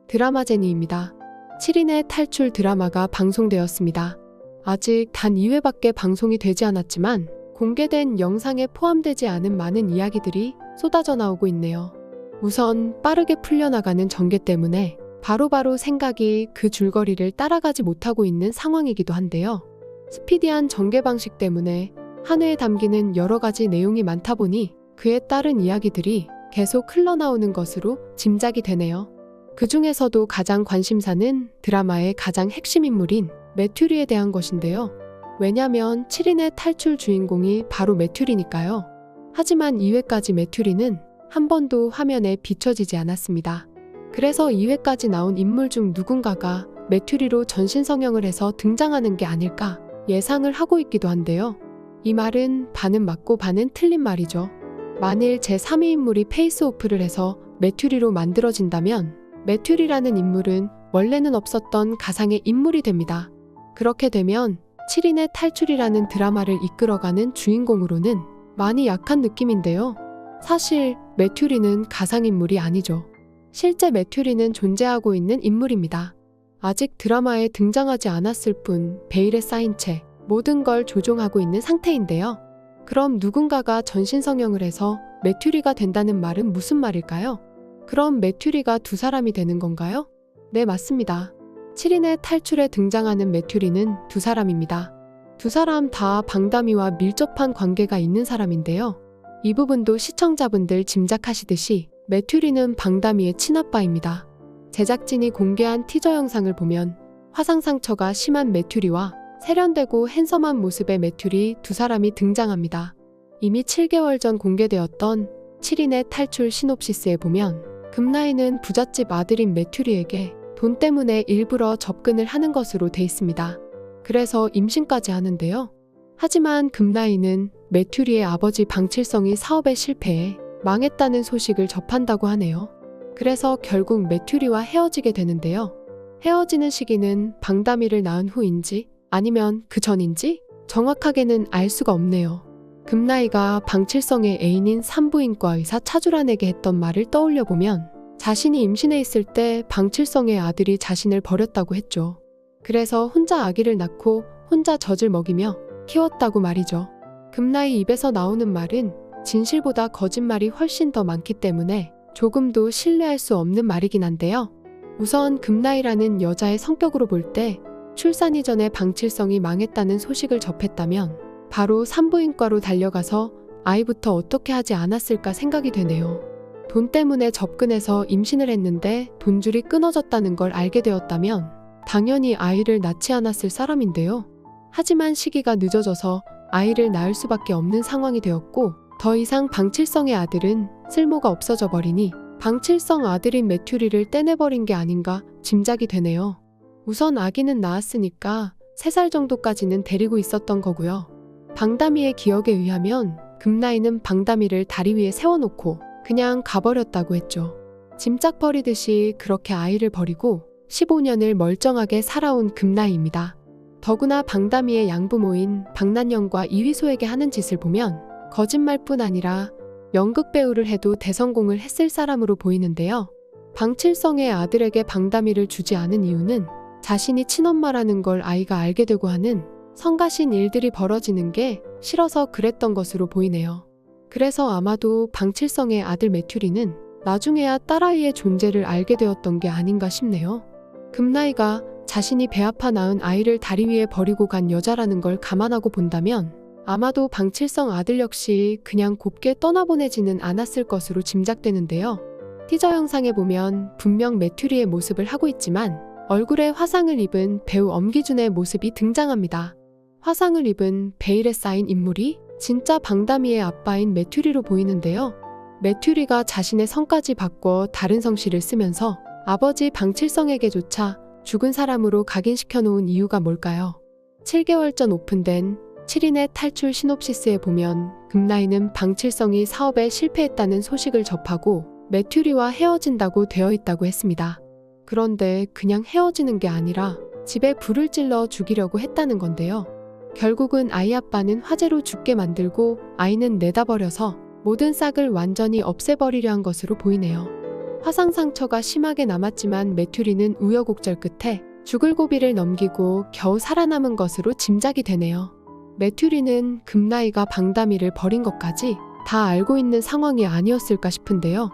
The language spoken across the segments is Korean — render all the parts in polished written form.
드라마 제니입니다. 7인의 탈출 드라마가 방송되었습니다. 아직 단 2회밖에 방송이 되지 않았지만 공개된 영상에 포함되지 않은 많은 이야기들이 쏟아져 나오고 있네요. 우선 빠르게 풀려나가는 전개 때문에 바로바로 생각이 그 줄거리를 따라가지 못하고 있는 상황이기도 한데요. 스피디한 전개 방식 때문에 한 회에 담기는 여러 가지 내용이 많다 보니 그에 따른 이야기들이 계속 흘러나오는 것으로 짐작이 되네요. 그 중에서도 가장 관심사는 드라마의 가장 핵심 인물인 메튜리에 대한 것인데요. 왜냐면 7인의 탈출 주인공이 바로 메튜리니까요. 하지만 2회까지 메튜리는 한 번도 화면에 비춰지지 않았습니다. 그래서 2회까지 나온 인물 중 누군가가 메튜리로 전신성형을 해서 등장하는 게 아닐까 예상을 하고 있기도 한데요. 이 말은 반은 맞고 반은 틀린 말이죠. 만일 제3의 인물이 페이스오프를 해서 메튜리로 만들어진다면 메튜리라는 인물은 원래는 없었던 가상의 인물이 됩니다. 그렇게 되면 7인의 탈출이라는 드라마를 이끌어가는 주인공으로는 많이 약한 느낌인데요. 사실 메튜리는 가상인물이 아니죠. 실제 메튜리는 존재하고 있는 인물입니다. 아직 드라마에 등장하지 않았을 뿐 베일에 쌓인 채 모든 걸 조종하고 있는 상태인데요. 그럼 누군가가 전신성형을 해서 메튜리가 된다는 말은 무슨 말일까요? 그럼 메튜리가 두 사람이 되는 건가요? 네, 맞습니다. 7인의 탈출에 등장하는 메튜리는 두 사람입니다. 두 사람 다 방다미와 밀접한 관계가 있는 사람인데요. 이 부분도 시청자분들 짐작하시듯이 메튜리는 방다미의 친아빠입니다. 제작진이 공개한 티저 영상을 보면 화상 상처가 심한 메튜리와 세련되고 핸섬한 모습의 메튜리 두 사람이 등장합니다. 이미 7개월 전 공개되었던 7인의 탈출 시놉시스에 보면 금나이는 부잣집 아들인 메튜리에게 돈 때문에 일부러 접근을 하는 것으로 돼 있습니다. 그래서 임신까지 하는데요. 하지만 금나이는 메튜리의 아버지 방칠성이 사업에 실패해 망했다는 소식을 접한다고 하네요. 그래서 결국 메튜리와 헤어지게 되는데요. 헤어지는 시기는 방다미를 낳은 후인지 아니면 그 전인지 정확하게는 알 수가 없네요. 금나이가 방칠성의 애인인 산부인과 의사 차주란에게 했던 말을 떠올려보면 자신이 임신해 있을 때 방칠성의 아들이 자신을 버렸다고 했죠. 그래서 혼자 아기를 낳고 혼자 젖을 먹이며 키웠다고 말이죠. 금나이 입에서 나오는 말은 진실보다 거짓말이 훨씬 더 많기 때문에 조금도 신뢰할 수 없는 말이긴 한데요. 우선 금나이라는 여자의 성격으로 볼 때 출산 이전에 방칠성이 망했다는 소식을 접했다면 바로 산부인과로 달려가서 아이부터 어떻게 하지 않았을까 생각이 되네요. 돈 때문에 접근해서 임신을 했는데 돈줄이 끊어졌다는 걸 알게 되었다면 당연히 아이를 낳지 않았을 사람인데요. 하지만 시기가 늦어져서 아이를 낳을 수밖에 없는 상황이 되었고 더 이상 방칠성의 아들은 쓸모가 없어져 버리니 방칠성 아들인 메튜리를 떼내버린 게 아닌가 짐작이 되네요. 우선 아기는 낳았으니까 3살 정도까지는 데리고 있었던 거고요. 방다미의 기억에 의하면 금나이는 방다미를 다리 위에 세워놓고 그냥 가버렸다고 했죠. 짐짝 버리듯이 그렇게 아이를 버리고 15년을 멀쩡하게 살아온 금나이입니다. 더구나 방다미의 양부모인 박난영과 이휘소에게 하는 짓을 보면 거짓말뿐 아니라 연극 배우를 해도 대성공을 했을 사람으로 보이는데요. 방칠성의 아들에게 방다미를 주지 않은 이유는 자신이 친엄마라는 걸 아이가 알게 되고 하는 성가신 일들이 벌어지는 게 싫어서 그랬던 것으로 보이네요. 그래서 아마도 방칠성의 아들 메튜리는 나중에야 딸아이의 존재를 알게 되었던 게 아닌가 싶네요. 금나이가 자신이 배 아파 낳은 아이를 다리 위에 버리고 간 여자라는 걸 감안하고 본다면 아마도 방칠성 아들 역시 그냥 곱게 떠나보내지는 않았을 것으로 짐작되는데요. 티저 영상에 보면 분명 메튜리의 모습을 하고 있지만 얼굴에 화상을 입은 배우 엄기준의 모습이 등장합니다. 화상을 입은 베일에 쌓인 인물이 진짜 방다미의 아빠인 메튜리로 보이는데요. 메튜리가 자신의 성까지 바꿔 다른 성씨를 쓰면서 아버지 방칠성에게조차 죽은 사람으로 각인시켜 놓은 이유가 뭘까요? 7개월 전 오픈된 7인의 탈출 시놉시스에 보면 금나이는 방칠성이 사업에 실패했다는 소식을 접하고 메튜리와 헤어진다고 되어 있다고 했습니다. 그런데 그냥 헤어지는 게 아니라 집에 불을 찔러 죽이려고 했다는 건데요. 결국은 아이 아빠는 화재로 죽게 만들고 아이는 내다버려서 모든 싹을 완전히 없애버리려 한 것으로 보이네요. 화상 상처가 심하게 남았지만 메튜리는 우여곡절 끝에 죽을 고비를 넘기고 겨우 살아남은 것으로 짐작이 되네요. 메튜리는 금나이가 방다미를 버린 것까지 다 알고 있는 상황이 아니었을까 싶은데요.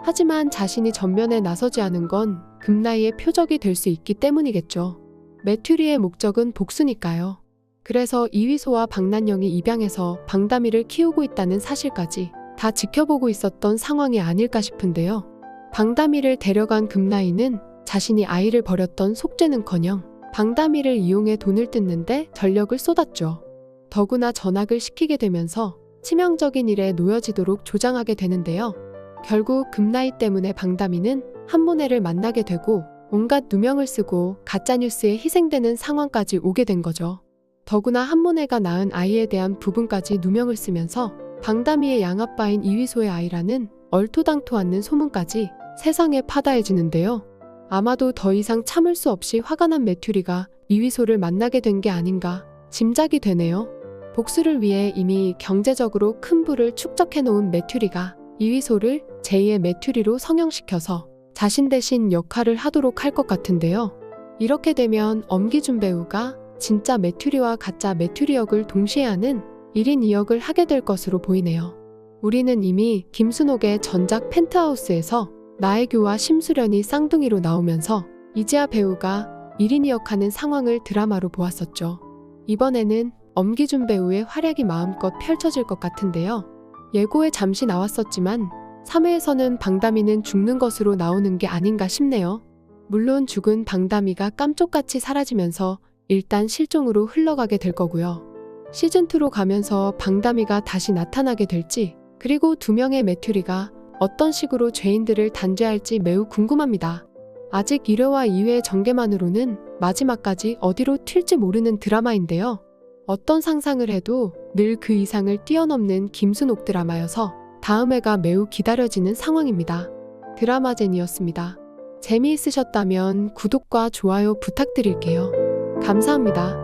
하지만 자신이 전면에 나서지 않은 건 금나이의 표적이 될 수 있기 때문이겠죠. 메튜리의 목적은 복수니까요. 그래서 이위소와 박난영이 입양해서 방다미를 키우고 있다는 사실까지 다 지켜보고 있었던 상황이 아닐까 싶은데요. 방다미를 데려간 금나이는 자신이 아이를 버렸던 속죄는커녕 방다미를 이용해 돈을 뜯는데 전력을 쏟았죠. 더구나 전학을 시키게 되면서 치명적인 일에 놓여지도록 조장하게 되는데요. 결국 금나이 때문에 방다미는 한모네를 만나게 되고 온갖 누명을 쓰고 가짜뉴스에 희생되는 상황까지 오게 된 거죠. 더구나 한모네가 낳은 아이에 대한 부분까지 누명을 쓰면서 방다미의 양아빠인 이위소의 아이라는 얼토당토 않는 소문까지 세상에 파다해지는데요. 아마도 더 이상 참을 수 없이 화가 난 메튜리가 이위소를 만나게 된 게 아닌가 짐작이 되네요. 복수를 위해 이미 경제적으로 큰 부를 축적해놓은 메튜리가 이위소를 제2의 메튜리로 성형시켜서 자신 대신 역할을 하도록 할 것 같은데요. 이렇게 되면 엄기준 배우가 진짜 메튜리와 가짜 메튜리 역을 동시에 하는 1인 2역을 하게 될 것으로 보이네요. 우리는 이미 김순옥의 전작 펜트하우스에서 나혜교와 심수련이 쌍둥이로 나오면서 이지아 배우가 1인 2역 하는 상황을 드라마로 보았었죠. 이번에는 엄기준 배우의 활약이 마음껏 펼쳐질 것 같은데요. 예고에 잠시 나왔었지만 3회에서는 방다미는 죽는 것으로 나오는 게 아닌가 싶네요. 물론 죽은 방다미가 깜쪽같이 사라지면서 일단 실종으로 흘러가게 될 거고요. 시즌2로 가면서 방다미가 다시 나타나게 될지, 그리고 2명의 메튜리가 어떤 식으로 죄인들을 단죄할지 매우 궁금합니다. 아직 1회와 2회 전개만으로는 마지막까지 어디로 튈지 모르는 드라마인데요. 어떤 상상을 해도 늘 그 이상을 뛰어넘는 김순옥 드라마여서 다음 회가 매우 기다려지는 상황입니다. 드라마젠이었습니다. 재미있으셨다면 구독과 좋아요 부탁드릴게요. 감사합니다.